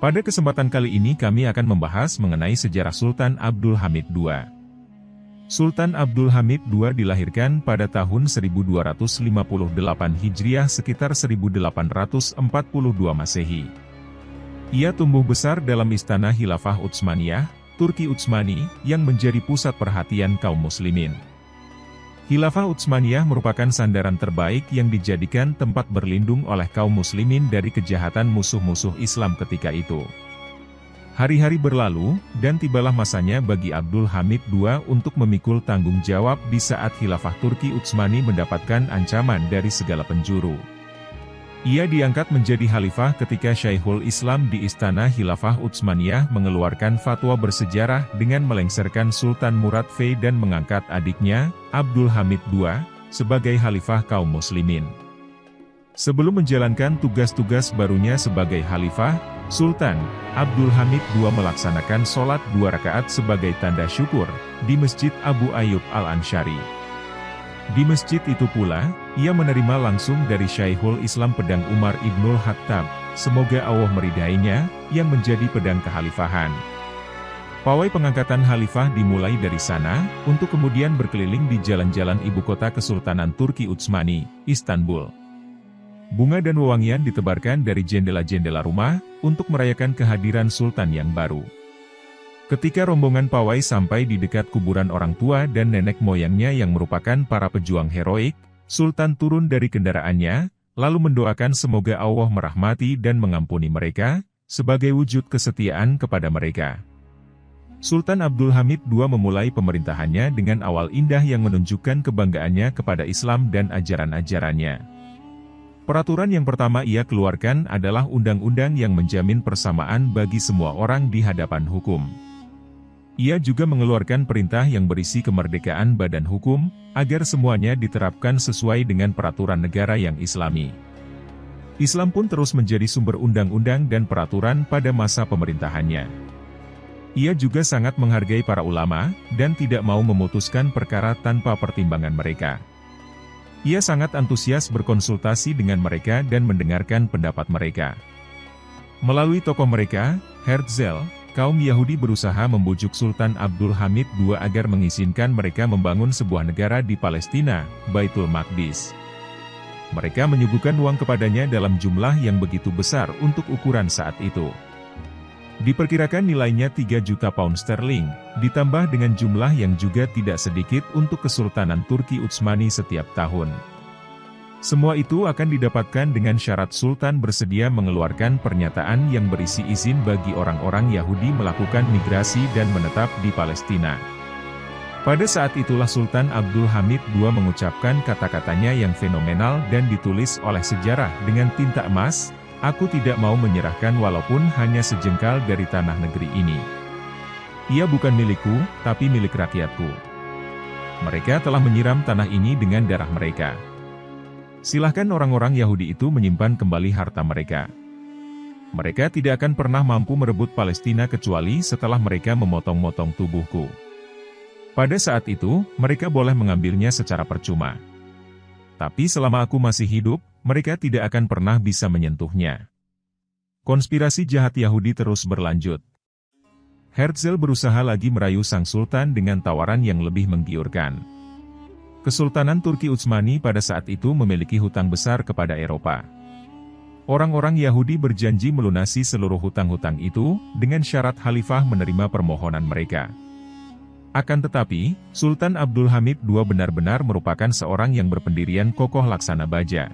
Pada kesempatan kali ini kami akan membahas mengenai sejarah Sultan Abdul Hamid II. Sultan Abdul Hamid II dilahirkan pada tahun 1258 Hijriah sekitar 1842 Masehi. Ia tumbuh besar dalam istana Khilafah Utsmaniyah, Turki Utsmani, yang menjadi pusat perhatian kaum muslimin. Khilafah Utsmaniyah merupakan sandaran terbaik yang dijadikan tempat berlindung oleh kaum muslimin dari kejahatan musuh-musuh Islam ketika itu. Hari-hari berlalu, dan tibalah masanya bagi Abdul Hamid II untuk memikul tanggung jawab di saat Khilafah Turki Utsmani mendapatkan ancaman dari segala penjuru. Ia diangkat menjadi khalifah ketika Syekhul Islam di Istana Khilafah Utsmaniyah mengeluarkan fatwa bersejarah dengan melengsarkan Sultan Murad V dan mengangkat adiknya, Abdul Hamid II, sebagai khalifah kaum muslimin. Sebelum menjalankan tugas-tugas barunya sebagai khalifah, Sultan Abdul Hamid II melaksanakan sholat 2 rakaat sebagai tanda syukur di Masjid Abu Ayyub Al-Ansyari. Di masjid itu pula, ia menerima langsung dari Syekhul Islam pedang Umar Ibnul Khattab, semoga Allah meridainya, yang menjadi pedang kekhalifahan. Pawai pengangkatan khalifah dimulai dari sana, untuk kemudian berkeliling di jalan-jalan ibu kota Kesultanan Turki Utsmani, Istanbul. Bunga dan wewangian ditebarkan dari jendela-jendela rumah, untuk merayakan kehadiran Sultan yang baru. Ketika rombongan pawai sampai di dekat kuburan orang tua dan nenek moyangnya yang merupakan para pejuang heroik, Sultan turun dari kendaraannya, lalu mendoakan semoga Allah merahmati dan mengampuni mereka, sebagai wujud kesetiaan kepada mereka. Sultan Abdul Hamid II memulai pemerintahannya dengan awal indah yang menunjukkan kebanggaannya kepada Islam dan ajaran-ajarannya. Peraturan yang pertama ia keluarkan adalah undang-undang yang menjamin persamaan bagi semua orang di hadapan hukum. Ia juga mengeluarkan perintah yang berisi kemerdekaan badan hukum, agar semuanya diterapkan sesuai dengan peraturan negara yang Islami. Islam pun terus menjadi sumber undang-undang dan peraturan pada masa pemerintahannya. Ia juga sangat menghargai para ulama, dan tidak mau memutuskan perkara tanpa pertimbangan mereka. Ia sangat antusias berkonsultasi dengan mereka dan mendengarkan pendapat mereka. Melalui tokoh mereka, Herzl, kaum Yahudi berusaha membujuk Sultan Abdul Hamid II agar mengizinkan mereka membangun sebuah negara di Palestina, Baitul Maqdis. Mereka menyuguhkan uang kepadanya dalam jumlah yang begitu besar untuk ukuran saat itu. Diperkirakan nilainya 3 juta pound sterling, ditambah dengan jumlah yang juga tidak sedikit untuk Kesultanan Turki Utsmani setiap tahun. Semua itu akan didapatkan dengan syarat Sultan bersedia mengeluarkan pernyataan yang berisi izin bagi orang-orang Yahudi melakukan migrasi dan menetap di Palestina. Pada saat itulah Sultan Abdul Hamid II mengucapkan kata-katanya yang fenomenal dan ditulis oleh sejarah dengan tinta emas, "Aku tidak mau menyerahkan walaupun hanya sejengkal dari tanah negeri ini. Ia bukan milikku, tapi milik rakyatku. Mereka telah menyiram tanah ini dengan darah mereka. Silahkan orang-orang Yahudi itu menyimpan kembali harta mereka. Mereka tidak akan pernah mampu merebut Palestina kecuali setelah mereka memotong-motong tubuhku. Pada saat itu, mereka boleh mengambilnya secara percuma. Tapi selama aku masih hidup, mereka tidak akan pernah bisa menyentuhnya." Konspirasi jahat Yahudi terus berlanjut. Herzl berusaha lagi merayu sang sultan dengan tawaran yang lebih menggiurkan. Kesultanan Turki Utsmani pada saat itu memiliki hutang besar kepada Eropa. Orang-orang Yahudi berjanji melunasi seluruh hutang-hutang itu, dengan syarat khalifah menerima permohonan mereka. Akan tetapi, Sultan Abdul Hamid II benar-benar merupakan seorang yang berpendirian kokoh laksana baja.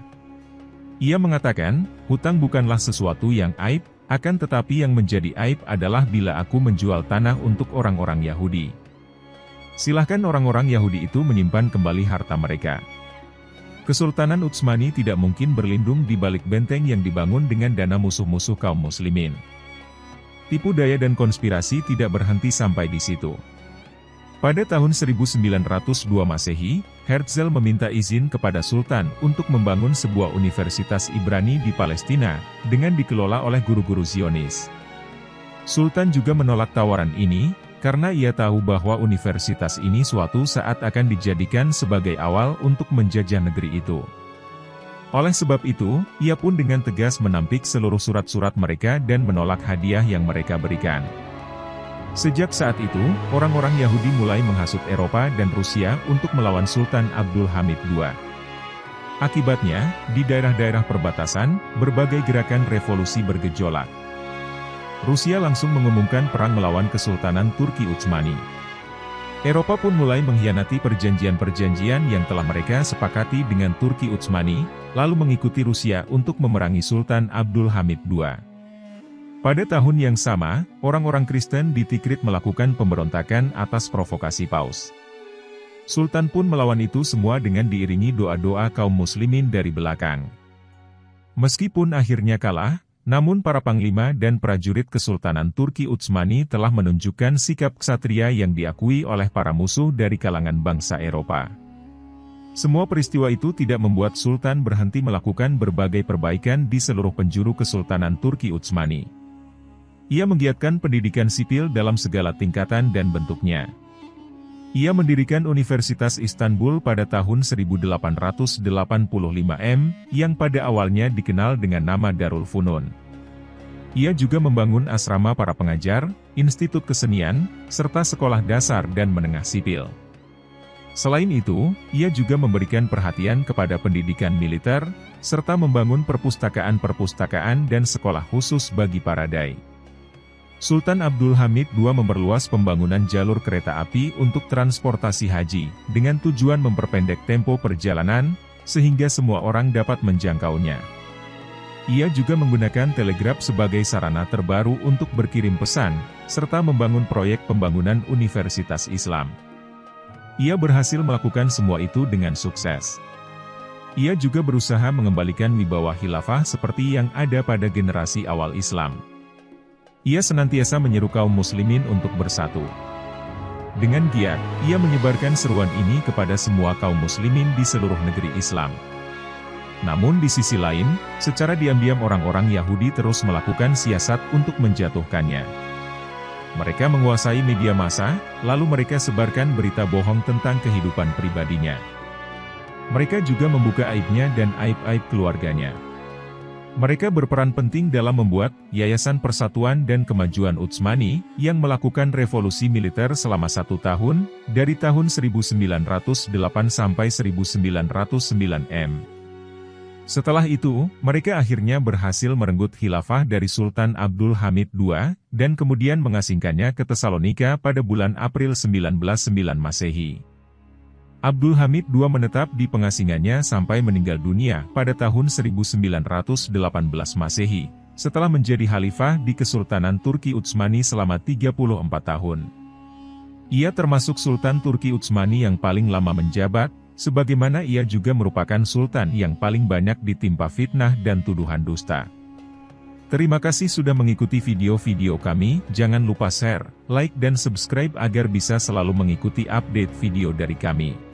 Ia mengatakan, hutang bukanlah sesuatu yang aib, akan tetapi yang menjadi aib adalah bila aku menjual tanah untuk orang-orang Yahudi. Silahkan orang-orang Yahudi itu menyimpan kembali harta mereka. Kesultanan Utsmani tidak mungkin berlindung di balik benteng yang dibangun dengan dana musuh-musuh kaum muslimin. Tipu daya dan konspirasi tidak berhenti sampai di situ. Pada tahun 1902 Masehi, Herzl meminta izin kepada Sultan untuk membangun sebuah universitas Ibrani di Palestina, dengan dikelola oleh guru-guru Zionis. Sultan juga menolak tawaran ini, karena ia tahu bahwa universitas ini suatu saat akan dijadikan sebagai awal untuk menjajah negeri itu. Oleh sebab itu, ia pun dengan tegas menampik seluruh surat-surat mereka dan menolak hadiah yang mereka berikan. Sejak saat itu, orang-orang Yahudi mulai menghasut Eropa dan Rusia untuk melawan Sultan Abdul Hamid II. Akibatnya, di daerah-daerah perbatasan, berbagai gerakan revolusi bergejolak. Rusia langsung mengumumkan perang melawan Kesultanan Turki Utsmani. Eropa pun mulai mengkhianati perjanjian-perjanjian yang telah mereka sepakati dengan Turki Utsmani, lalu mengikuti Rusia untuk memerangi Sultan Abdul Hamid II. Pada tahun yang sama, orang-orang Kristen di Tikrit melakukan pemberontakan atas provokasi Paus. Sultan pun melawan itu semua dengan diiringi doa-doa kaum muslimin dari belakang. Meskipun akhirnya kalah, namun para panglima dan prajurit Kesultanan Turki Utsmani telah menunjukkan sikap ksatria yang diakui oleh para musuh dari kalangan bangsa Eropa. Semua peristiwa itu tidak membuat Sultan berhenti melakukan berbagai perbaikan di seluruh penjuru Kesultanan Turki Utsmani. Ia menggiatkan pendidikan sipil dalam segala tingkatan dan bentuknya. Ia mendirikan Universitas Istanbul pada tahun 1885 yang pada awalnya dikenal dengan nama Darul Funun. Ia juga membangun asrama para pengajar, institut kesenian, serta sekolah dasar dan menengah sipil. Selain itu, ia juga memberikan perhatian kepada pendidikan militer, serta membangun perpustakaan-perpustakaan dan sekolah khusus bagi para dai. Sultan Abdul Hamid II memperluas pembangunan jalur kereta api untuk transportasi haji, dengan tujuan memperpendek tempo perjalanan, sehingga semua orang dapat menjangkaunya. Ia juga menggunakan telegraf sebagai sarana terbaru untuk berkirim pesan, serta membangun proyek pembangunan Universitas Islam. Ia berhasil melakukan semua itu dengan sukses. Ia juga berusaha mengembalikan wibawa khilafah seperti yang ada pada generasi awal Islam. Ia senantiasa menyeru kaum muslimin untuk bersatu. Dengan giat, ia menyebarkan seruan ini kepada semua kaum muslimin di seluruh negeri Islam. Namun di sisi lain, secara diam-diam orang-orang Yahudi terus melakukan siasat untuk menjatuhkannya. Mereka menguasai media massa, lalu mereka sebarkan berita bohong tentang kehidupan pribadinya. Mereka juga membuka aibnya dan aib-aib keluarganya. Mereka berperan penting dalam membuat Yayasan Persatuan dan Kemajuan Utsmani, yang melakukan revolusi militer selama 1 tahun, dari tahun 1908 sampai 1909 m. Setelah itu, mereka akhirnya berhasil merenggut khilafah dari Sultan Abdul Hamid II, dan kemudian mengasingkannya ke Tesalonika pada bulan April 1909 Masehi. Abdul Hamid II menetap di pengasingannya sampai meninggal dunia pada tahun 1918 Masehi, setelah menjadi khalifah di Kesultanan Turki Utsmani selama 34 tahun. Ia termasuk Sultan Turki Utsmani yang paling lama menjabat, sebagaimana ia juga merupakan sultan yang paling banyak ditimpa fitnah dan tuduhan dusta. Terima kasih sudah mengikuti video-video kami, jangan lupa share, like dan subscribe agar bisa selalu mengikuti update video dari kami.